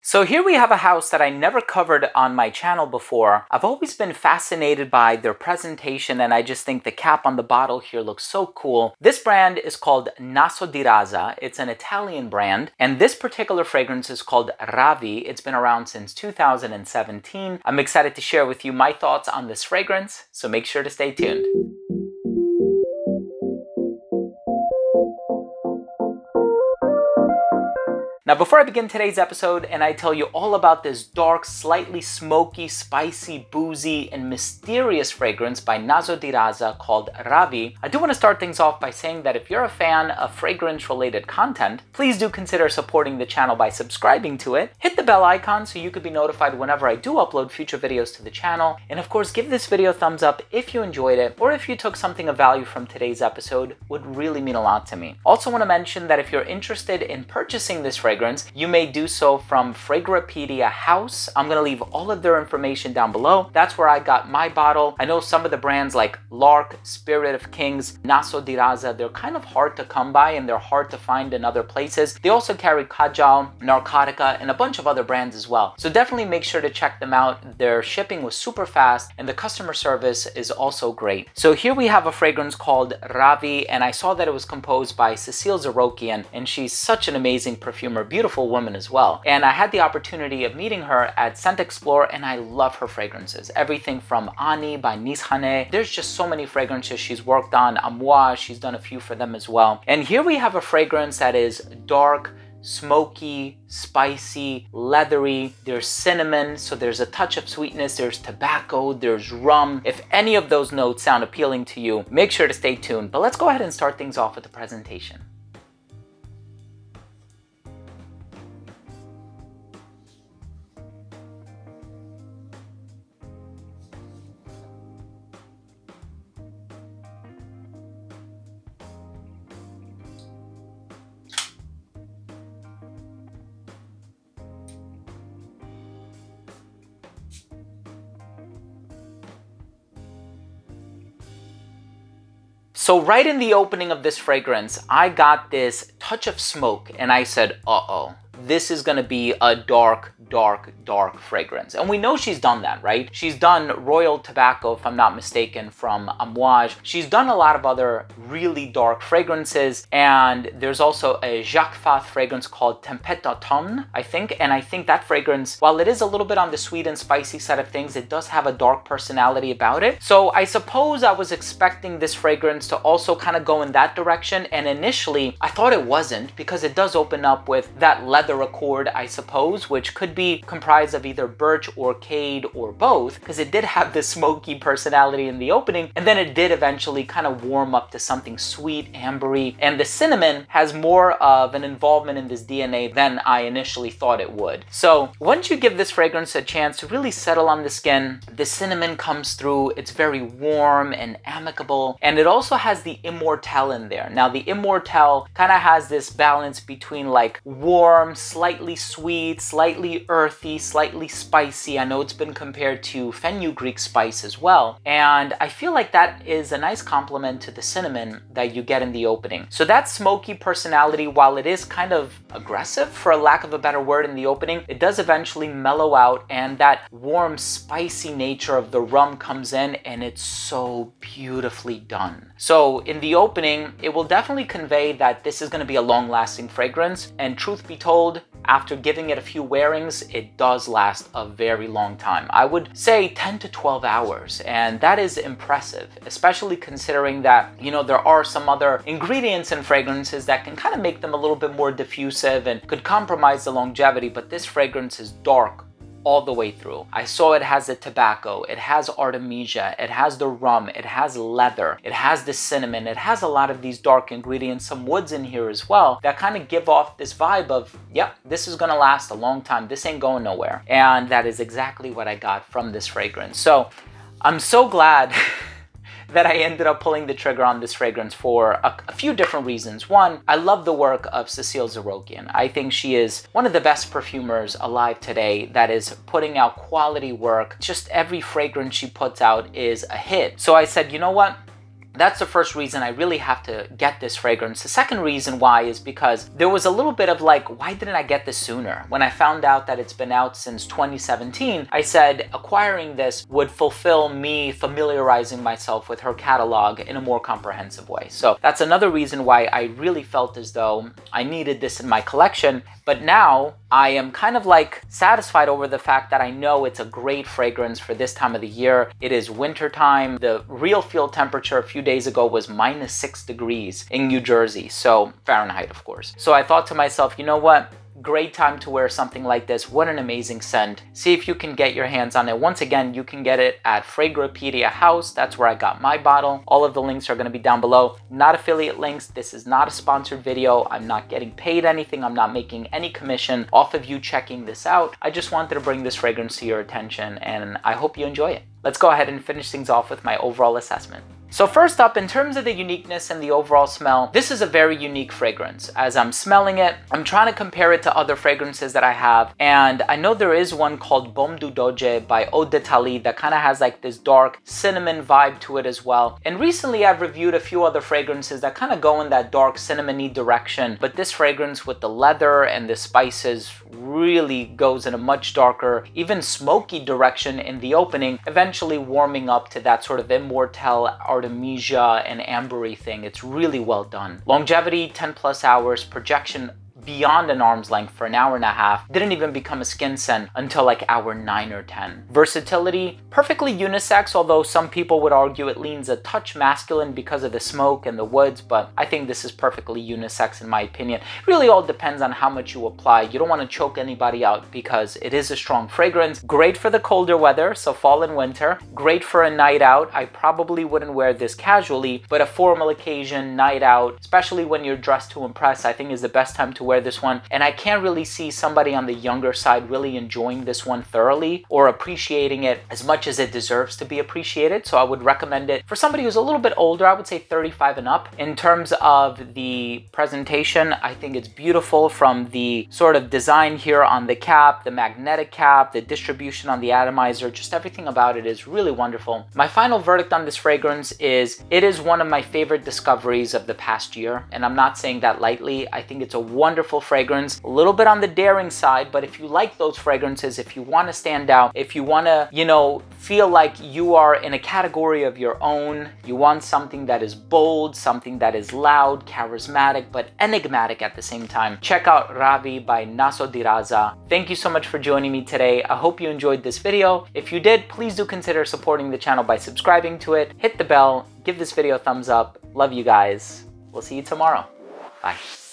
So here we have a house that I never covered on my channel before. I've always been fascinated by their presentation, and I just think the cap on the bottle here looks so cool. This brand is called Naso Di Raza. It's an Italian brand, and this particular fragrance is called Ravi. It's been around since 2017. I'm excited to share with you my thoughts on this fragrance, so make sure to stay tuned. Now, before I begin today's episode and I tell you all about this dark, slightly smoky, spicy, boozy, and mysterious fragrance by Naso Di Raza called Ravi, I do want to start things off by saying that if you're a fan of fragrance-related content, please do consider supporting the channel by subscribing to it. Hit the bell icon so you could be notified whenever I do upload future videos to the channel. And of course, give this video a thumbs up if you enjoyed it, or if you took something of value from today's episode, would really mean a lot to me. Also want to mention that if you're interested in purchasing this fragrance, you may do so from Fragrapedia House. I'm going to leave all of their information down below. That's where I got my bottle. I know some of the brands like Lark, Spirit of Kings, Naso Di Raza, they're kind of hard to come by and they're hard to find in other places. They also carry Kajal, Narcotica, and a bunch of other brands as well. So definitely make sure to check them out. Their shipping was super fast and the customer service is also great. So here we have a fragrance called Ravi, and I saw that it was composed by Cecile Zarokian, and she's such an amazing perfumer, beautiful woman as well. And I had the opportunity of meeting her at Scent Explore, and I love her fragrances. Everything from Ani by Nishane. There's just so many fragrances she's worked on. Amouage, she's done a few for them as well. And here we have a fragrance that is dark, smoky, spicy, leathery. There's cinnamon, so there's a touch of sweetness. There's tobacco, there's rum. If any of those notes sound appealing to you, make sure to stay tuned. But let's go ahead and start things off with the presentation. So right in the opening of this fragrance, I got this touch of smoke and I said, uh-oh, this is gonna be a dark fragrance. And we know she's done that, right? She's done Royal Tobacco, if I'm not mistaken, from Amouage. She's done a lot of other really dark fragrances. And there's also a Jacques Fath fragrance called Tempête d'automne, I think. And I think that fragrance, while it is a little bit on the sweet and spicy side of things, it does have a dark personality about it. So I suppose I was expecting this fragrance to also kind of go in that direction. And initially, I thought it wasn't, because it does open up with that leather accord, I suppose, which could be comprised of either birch or cade or both, because it did have this smoky personality in the opening, and then it did eventually kind of warm up to something sweet, ambery, and the cinnamon has more of an involvement in this DNA than I initially thought it would. So once you give this fragrance a chance to really settle on the skin, the cinnamon comes through. It's very warm and amicable, and it also has the Immortelle in there. Now the Immortelle kind of has this balance between like warm, slightly sweet, slightly earthy, slightly spicy. I know it's been compared to fenugreek spice as well. And I feel like that is a nice complement to the cinnamon that you get in the opening. So that smoky personality, while it is kind of aggressive, for a lack of a better word, in the opening, it does eventually mellow out, and that warm, spicy nature of the rum comes in, and it's so beautifully done. So in the opening, it will definitely convey that this is going to be a long-lasting fragrance. And truth be told, after giving it a few wearings, it does last a very long time. I would say 10 to 12 hours, and that is impressive, especially considering that, you know, there are some other ingredients in fragrances that can kind of make them a little bit more diffusive and could compromise the longevity, but this fragrance is dark all the way through. I saw it has the tobacco, it has artemisia, it has the rum, it has leather, it has the cinnamon, it has a lot of these dark ingredients, some woods in here as well, that kind of give off this vibe of, yep, this is gonna last a long time, this ain't going nowhere. And that is exactly what I got from this fragrance. So I'm so glad that I ended up pulling the trigger on this fragrance for a few different reasons. One, I love the work of Cecile Zarokian. I think she is one of the best perfumers alive today that is putting out quality work. Just every fragrance she puts out is a hit. So I said, you know what? that's the first reason I really have to get this fragrance. The second reason why is because there was a little bit of like, why didn't I get this sooner? When I found out that it's been out since 2017, I said acquiring this would fulfill me familiarizing myself with her catalog in a more comprehensive way. So that's another reason why I really felt as though I needed this in my collection. But now I am kind of like satisfied over the fact that I know it's a great fragrance for this time of the year. It is winter time. The real field temperature a few days ago was -6 degrees in New Jersey. So Fahrenheit, of course. So I thought to myself, you know what? Great time to wear something like this. What an amazing scent. See if you can get your hands on it. Once again, you can get it at Fragrapedia House. That's where I got my bottle. All of the links are going to be down below. Not affiliate links. This is not a sponsored video. I'm not getting paid anything. I'm not making any commission off of you checking this out. I just wanted to bring this fragrance to your attention, and I hope you enjoy it. Let's go ahead and finish things off with my overall assessment. So first up, in terms of the uniqueness and the overall smell, this is a very unique fragrance. As I'm smelling it, I'm trying to compare it to other fragrances that I have. And I know there is one called Baume du Doge by Eau de Thalie that kind of has like this dark cinnamon vibe to it as well. And recently I've reviewed a few other fragrances that kind of go in that dark cinnamony direction. But this fragrance with the leather and the spices really goes in a much darker, even smoky direction in the opening, eventually warming up to that sort of immortelle Artemisia and ambery thing. It's really well done. Longevity, 10+ hours. Projection beyond an arm's length for an hour and a half. Didn't even become a skin scent until like hour 9 or 10. Versatility, perfectly unisex, although some people would argue it leans a touch masculine because of the smoke and the woods, but I think this is perfectly unisex in my opinion. It really all depends on how much you apply. You don't want to choke anybody out because it is a strong fragrance. Great for the colder weather, so fall and winter. Great for a night out. I probably wouldn't wear this casually, but a formal occasion, night out, especially when you're dressed to impress, I think is the best time to wear this one. And I can't really see somebody on the younger side really enjoying this one thoroughly or appreciating it as much as it deserves to be appreciated. So I would recommend it for somebody who's a little bit older. I would say 35 and up. In terms of the presentation, I think it's beautiful, from the sort of design here on the cap, the magnetic cap, the distribution on the atomizer, just everything about it is really wonderful. My final verdict on this fragrance is it is one of my favorite discoveries of the past year. And I'm not saying that lightly. I think it's a wonderful fragrance, a little bit on the daring side, but if you like those fragrances, if you want to stand out, if you want to, you know, feel like you are in a category of your own, you want something that is bold, something that is loud, charismatic, but enigmatic at the same time, check out Ravi by Naso Di Raza. Thank you so much for joining me today. I hope you enjoyed this video. If you did, please do consider supporting the channel by subscribing to it, hit the bell, give this video a thumbs up. Love you guys. We'll see you tomorrow. Bye.